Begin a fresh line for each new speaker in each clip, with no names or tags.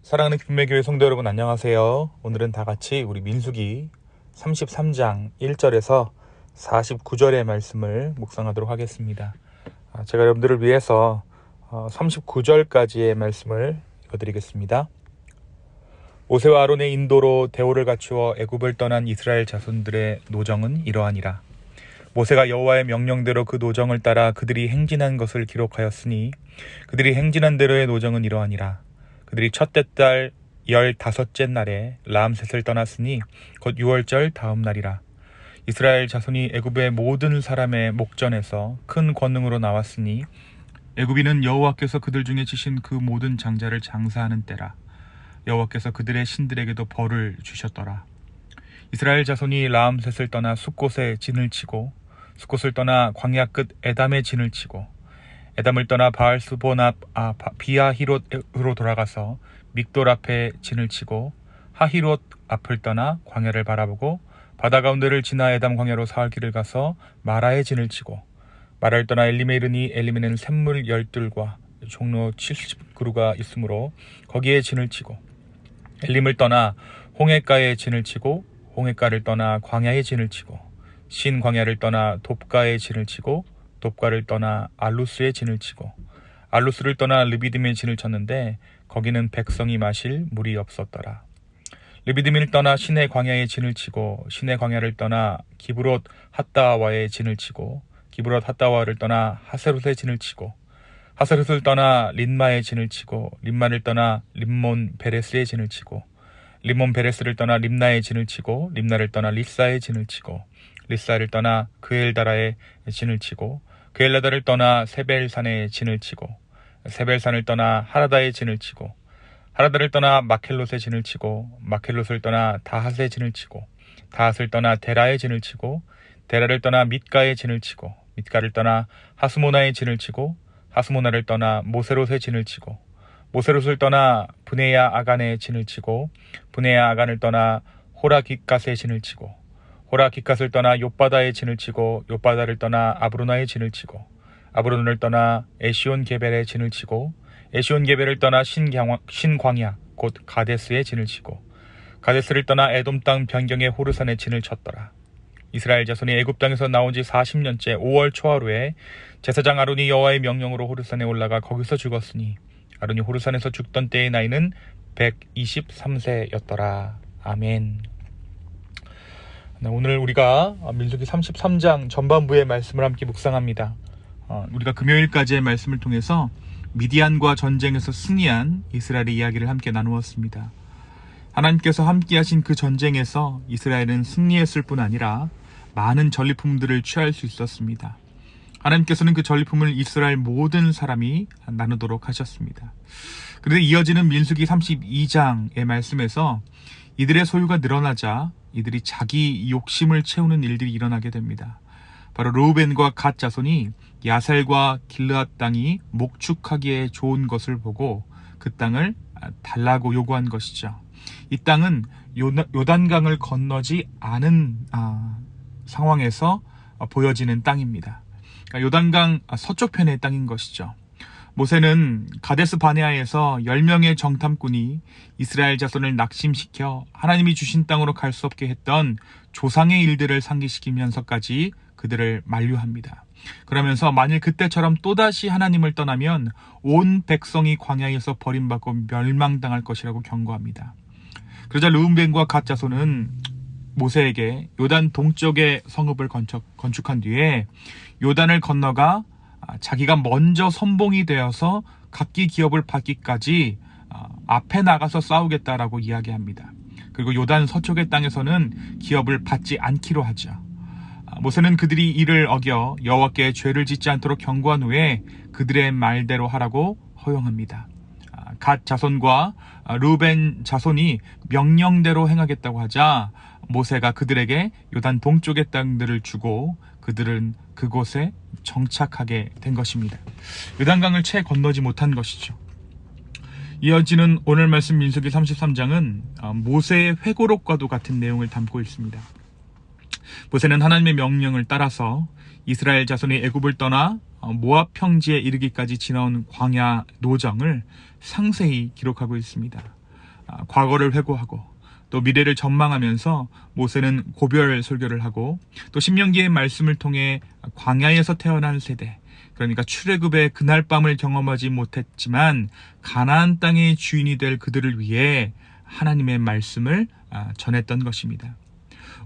사랑하는 김매교회 성도 여러분, 안녕하세요. 오늘은 다 같이 우리 민수기 33장 1절에서 49절의 말씀을 묵상하도록 하겠습니다. 제가 여러분들을 위해서 39절까지의 말씀을 읽어드리겠습니다. 모세와 아론의 인도로 대오를 갖추어 애굽을 떠난 이스라엘 자손들의 노정은 이러하니라. 모세가 여호와의 명령대로 그 노정을 따라 그들이 행진한 것을 기록하였으니 그들이 행진한 대로의 노정은 이러하니라. 그들이 첫째 달 15째 날에 라암셋을 떠났으니 곧 6월절 다음 날이라. 이스라엘 자손이 애굽의 모든 사람의 목전에서 큰 권능으로 나왔으니 애굽인은 여호와께서 그들 중에 치신 그 모든 장자를 장사하는 때라. 여호와께서 그들의 신들에게도 벌을 주셨더라. 이스라엘 자손이 라암셋을 떠나 숫곳에 진을 치고 숫곳을 떠나 광야 끝 에담에 진을 치고 에담을 떠나 바알스본 앞 비하히롯으로 돌아가서 믹돌 앞에 진을 치고 하히롯 앞을 떠나 광야를 바라보고 바다 가운데를 지나 에담 광야로 사흘 길을 가서 마라에 진을 치고 마라를 떠나 엘림에 이르니 엘림에는 샘물 12과 종로 70그루가 있으므로 거기에 진을 치고 엘림을 떠나 홍해가에 진을 치고 홍해가를 떠나 광야에 진을 치고 신 광야를 떠나 돕가에 진을 치고 돕가를 떠나 알루스에 진을 치고 알루스를 떠나 르비딤에 진을 쳤는데 거기는 백성이 마실 물이 없었더라. 르비딤을 떠나 신의 광야에 진을 치고 신의 광야를 떠나 기브롯 핫다와에 진을 치고 기브롯 핫다와를 떠나 하세롯에 진을 치고 하세롯을 떠나 린마에 진을 치고 린마를 떠나 림몬 베레스에 진을 치고 림몬 베레스를 떠나 림나에 진을 치고 림나를 떠나 리사에 진을 치고 리사를 떠나 그엘다라에 진을 치고 그엘라다를 떠나 세벨산에 진을 치고 세벨산을 떠나 하라다에 진을 치고 하라다를 떠나 마켈롯에 진을 치고 마켈롯을 떠나 다핫에 진을 치고 다핫을 떠나 데라에 진을 치고 데라를 떠나 mit가에 진을 치고 mit가를 떠나 하스모나에 진을 치고 하스모나를 떠나 모세롯에 진을 치고 모세롯을 떠나 브네야 아간에 진을 치고 브네야 아간을 떠나 호라깃갓에 진을 치고 호라깃갓을 떠나 욥바다에 진을 치고 욥바다를 떠나 아브로나에 진을 치고 아브로나를 떠나 에시온 게벨에 진을 치고 에시온 게벨을 떠나 신광야 곧 가데스에 진을 치고 가데스를 떠나 에돔 땅 변경의 호르산에 진을 쳤더라. 이스라엘 자손이 애굽 땅에서 나온 지 40년째 5월 초하루에 제사장 아론이 여호와의 명령으로 호르산에 올라가 거기서 죽었으니 아론이 호르산에서 죽던 때의 나이는 123세였더라. 아멘. 오늘 우리가 민수기 33장 전반부의 말씀을 함께 묵상합니다. 우리가 금요일까지의 말씀을 통해서 미디안과 전쟁에서 승리한 이스라엘의 이야기를 함께 나누었습니다. 하나님께서 함께 하신 그 전쟁에서 이스라엘은 승리했을 뿐 아니라 많은 전리품들을 취할 수 있었습니다. 하나님께서는 그 전리품을 이스라엘 모든 사람이 나누도록 하셨습니다. 그런데 이어지는 민수기 32장의 말씀에서 이들의 소유가 늘어나자 이들이 자기 욕심을 채우는 일들이 일어나게 됩니다. 바로 르우벤과 갓 자손이 야셀과 길르앗 땅이 목축하기에 좋은 것을 보고 그 땅을 달라고 요구한 것이죠. 이 땅은 요단강을 건너지 않은 상황에서 보여지는 땅입니다. 그러니까 요단강 서쪽편의 땅인 것이죠. 모세는 가데스 바네아에서 10명의 정탐꾼이 이스라엘 자손을 낙심시켜 하나님이 주신 땅으로 갈 수 없게 했던 조상의 일들을 상기시키면서까지 그들을 만류합니다. 그러면서 만일 그때처럼 또다시 하나님을 떠나면 온 백성이 광야에서 버림받고 멸망당할 것이라고 경고합니다. 그러자 르우벤과 갓 자손은 모세에게 요단 동쪽의 성읍을 건축한 뒤에 요단을 건너가 자기가 먼저 선봉이 되어서 각기 기업을 받기까지 앞에 나가서 싸우겠다라고 이야기합니다. 그리고 요단 서쪽의 땅에서는 기업을 받지 않기로 하죠. 모세는 그들이 이를 어겨 여호와께 죄를 짓지 않도록 경고한 후에 그들의 말대로 하라고 허용합니다. 갓 자손과 르우벤 자손이 명령대로 행하겠다고 하자 모세가 그들에게 요단 동쪽의 땅들을 주고 그들은 그곳에 정착하게 된 것입니다. 요단강을 채 건너지 못한 것이죠. 이어지는 오늘 말씀 민수기 33장은 모세의 회고록과도 같은 내용을 담고 있습니다. 모세는 하나님의 명령을 따라서 이스라엘 자손이 애굽을 떠나 모압 평지에 이르기까지 지나온 광야 노정을 상세히 기록하고 있습니다. 과거를 회고하고 또 미래를 전망하면서 모세는 고별 설교를 하고 또 신명기의 말씀을 통해 광야에서 태어난 세대, 그러니까 출애굽의 그날 밤을 경험하지 못했지만 가나안 땅의 주인이 될 그들을 위해 하나님의 말씀을 전했던 것입니다.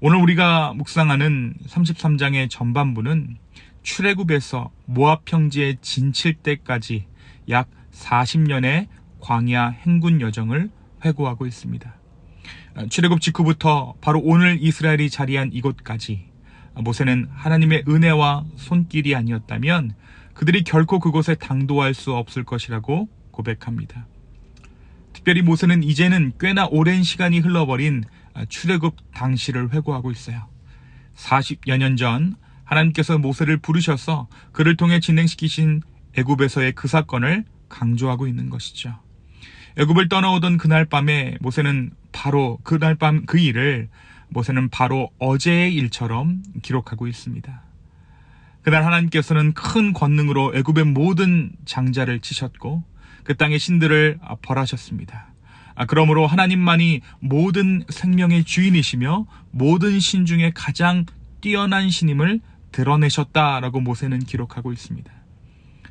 오늘 우리가 묵상하는 33장의 전반부는 출애굽에서 모압 평지에 진칠 때까지 약 40년의 광야 행군 여정을 회고하고 있습니다. 출애굽 직후부터 바로 오늘 이스라엘이 자리한 이곳까지 모세는 하나님의 은혜와 손길이 아니었다면 그들이 결코 그곳에 당도할 수 없을 것이라고 고백합니다. 특별히 모세는 이제는 꽤나 오랜 시간이 흘러버린 출애굽 당시를 회고하고 있어요. 40여 년 전 하나님께서 모세를 부르셔서 그를 통해 진행시키신 애굽에서의 그 사건을 강조하고 있는 것이죠. 애굽을 떠나오던 그날 밤에 모세는 바로 그날 밤 그 일을 모세는 바로 어제의 일처럼 기록하고 있습니다. 그날 하나님께서는 큰 권능으로 애굽의 모든 장자를 치셨고 그 땅의 신들을 벌하셨습니다. 그러므로 하나님만이 모든 생명의 주인이시며 모든 신 중에 가장 뛰어난 신임을 드러내셨다라고 모세는 기록하고 있습니다.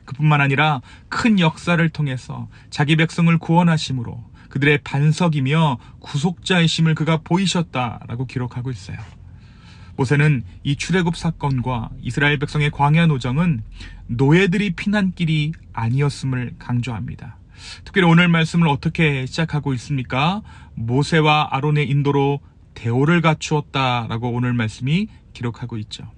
그뿐만 아니라 큰 역사를 통해서 자기 백성을 구원하심으로 그들의 반석이며 구속자이심을 그가 보이셨다라고 기록하고 있어요. 모세는 이 출애굽 사건과 이스라엘 백성의 광야 노정은 노예들이 피난길이 아니었음을 강조합니다. 특별히 오늘 말씀을 어떻게 시작하고 있습니까? 모세와 아론의 인도로 대오를 갖추었다라고 오늘 말씀이 기록하고 있죠.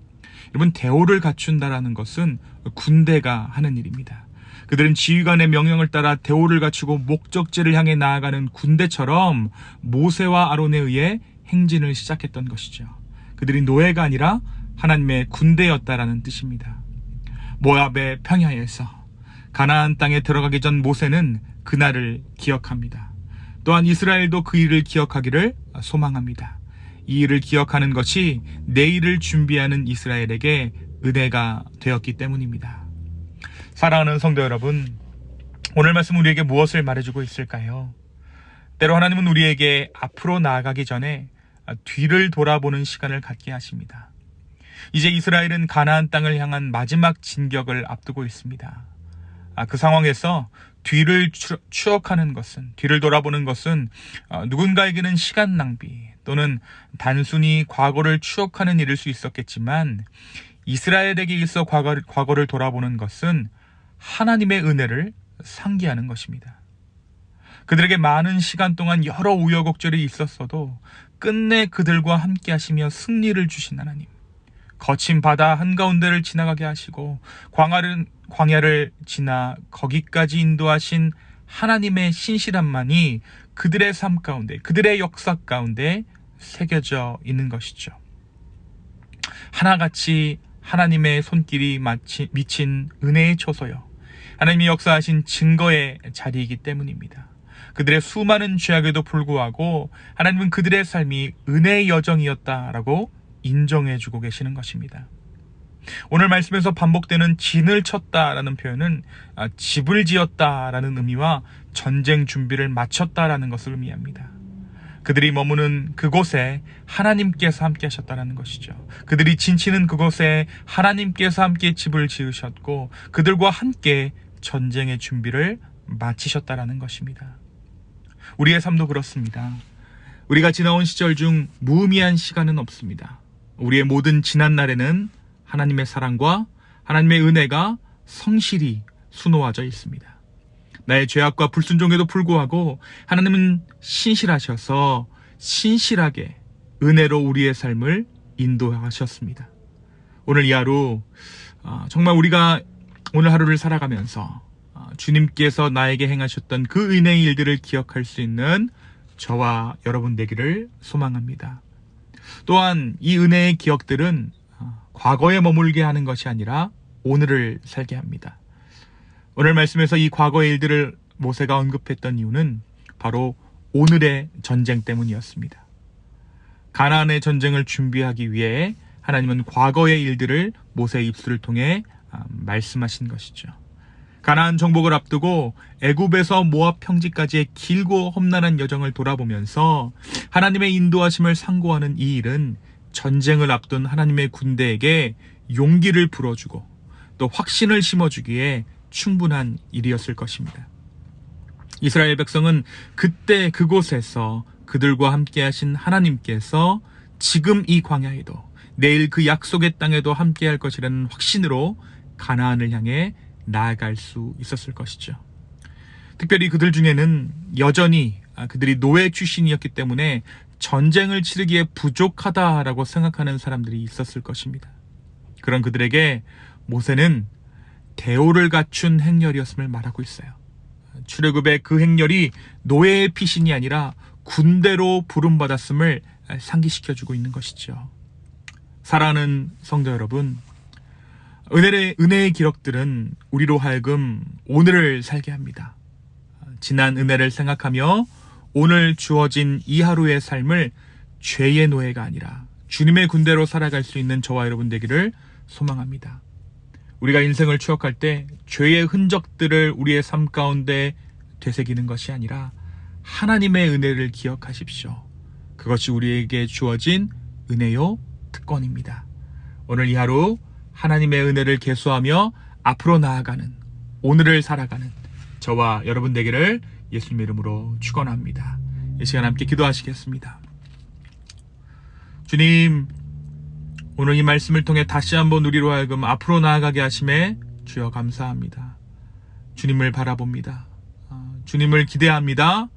여러분, 대오를 갖춘다라는 것은 군대가 하는 일입니다. 그들은 지휘관의 명령을 따라 대오를 갖추고 목적지를 향해 나아가는 군대처럼 모세와 아론에 의해 행진을 시작했던 것이죠. 그들이 노예가 아니라 하나님의 군대였다라는 뜻입니다. 모압의 평야에서 가나안 땅에 들어가기 전 모세는 그날을 기억합니다. 또한 이스라엘도 그 일을 기억하기를 소망합니다. 이 일을 기억하는 것이 내일을 준비하는 이스라엘에게 은혜가 되었기 때문입니다. 사랑하는 성도 여러분, 오늘 말씀 우리에게 무엇을 말해주고 있을까요? 때로 하나님은 우리에게 앞으로 나아가기 전에 뒤를 돌아보는 시간을 갖게 하십니다. 이제 이스라엘은 가나안 땅을 향한 마지막 진격을 앞두고 있습니다. 그 상황에서 뒤를 추억하는 것은, 뒤를 돌아보는 것은 누군가에게는 시간 낭비 또는 단순히 과거를 추억하는 일일 수 있었겠지만 이스라엘에게 있어 과거를 돌아보는 것은 하나님의 은혜를 상기하는 것입니다. 그들에게 많은 시간 동안 여러 우여곡절이 있었어도 끝내 그들과 함께 하시며 승리를 주신 하나님, 거친 바다 한가운데를 지나가게 하시고 광야를 지나 거기까지 인도하신 하나님의 신실함만이 그들의 삶 가운데, 그들의 역사 가운데 새겨져 있는 것이죠. 하나같이 하나님의 손길이 미친 은혜의 초소요, 하나님이 역사하신 증거의 자리이기 때문입니다. 그들의 수많은 죄악에도 불구하고 하나님은 그들의 삶이 은혜의 여정이었다라고 인정해주고 계시는 것입니다. 오늘 말씀에서 반복되는 진을 쳤다라는 표현은 집을 지었다라는 의미와 전쟁 준비를 마쳤다라는 것을 의미합니다. 그들이 머무는 그곳에 하나님께서 함께 하셨다는 것이죠. 그들이 진치는 그곳에 하나님께서 함께 집을 지으셨고 그들과 함께 전쟁의 준비를 마치셨다라는 것입니다. 우리의 삶도 그렇습니다. 우리가 지나온 시절 중 무의미한 시간은 없습니다. 우리의 모든 지난 날에는 하나님의 사랑과 하나님의 은혜가 성실히 수놓아져 있습니다. 나의 죄악과 불순종에도 불구하고 하나님은 신실하셔서 신실하게 은혜로 우리의 삶을 인도하셨습니다. 오늘 이 하루 정말 우리가 오늘 하루를 살아가면서 주님께서 나에게 행하셨던 그 은혜의 일들을 기억할 수 있는 저와 여러분 되기를 소망합니다. 또한 이 은혜의 기억들은 과거에 머물게 하는 것이 아니라 오늘을 살게 합니다. 오늘 말씀에서 이 과거의 일들을 모세가 언급했던 이유는 바로 오늘의 전쟁 때문이었습니다. 가나안의 전쟁을 준비하기 위해 하나님은 과거의 일들을 모세의 입술을 통해 말씀하신 것이죠. 가나안 정복을 앞두고 애굽에서 모압 평지까지의 길고 험난한 여정을 돌아보면서 하나님의 인도하심을 상고하는 이 일은 전쟁을 앞둔 하나님의 군대에게 용기를 불어주고 또 확신을 심어주기에 충분한 일이었을 것입니다. 이스라엘 백성은 그때 그곳에서 그들과 함께 하신 하나님께서 지금 이 광야에도 내일 그 약속의 땅에도 함께 할 것이라는 확신으로 가나안을 향해 나아갈 수 있었을 것이죠. 특별히 그들 중에는 여전히 그들이 노예 출신이었기 때문에 전쟁을 치르기에 부족하다라고 생각하는 사람들이 있었을 것입니다. 그런 그들에게 모세는 대오를 갖춘 행렬이었음을 말하고 있어요. 출애굽의 그 행렬이 노예의 피신이 아니라 군대로 부름받았음을 상기시켜주고 있는 것이죠. 사랑하는 성도 여러분, 은혜의 기록들은 우리로 하여금 오늘을 살게 합니다. 지난 은혜를 생각하며 오늘 주어진 이 하루의 삶을 죄의 노예가 아니라 주님의 군대로 살아갈 수 있는 저와 여러분 되기를 소망합니다. 우리가 인생을 추억할 때 죄의 흔적들을 우리의 삶 가운데 되새기는 것이 아니라 하나님의 은혜를 기억하십시오. 그것이 우리에게 주어진 은혜요 특권입니다. 오늘 이 하루 하나님의 은혜를 계수하며 앞으로 나아가는, 오늘을 살아가는 저와 여러분 되기를 예수님의 이름으로 축원합니다. 이 시간 함께 기도하시겠습니다. 주님, 오늘 이 말씀을 통해 다시 한번 우리로 하여금 앞으로 나아가게 하심에 주여 감사합니다. 주님을 바라봅니다. 주님을 기대합니다.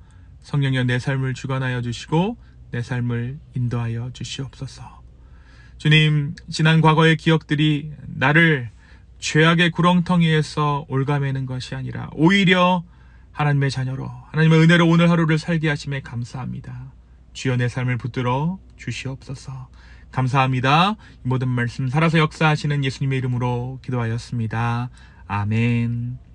성령여 내 삶을 주관하여 주시고 내 삶을 인도하여 주시옵소서. 주님, 지난 과거의 기억들이 나를 죄악의 구렁텅이에서 올가매는 것이 아니라 오히려 하나님의 자녀로, 하나님의 은혜로 오늘 하루를 살게 하심에 감사합니다. 주여 내 삶을 붙들어 주시옵소서. 감사합니다. 이 모든 말씀 살아서 역사하시는 예수님의 이름으로 기도하였습니다. 아멘.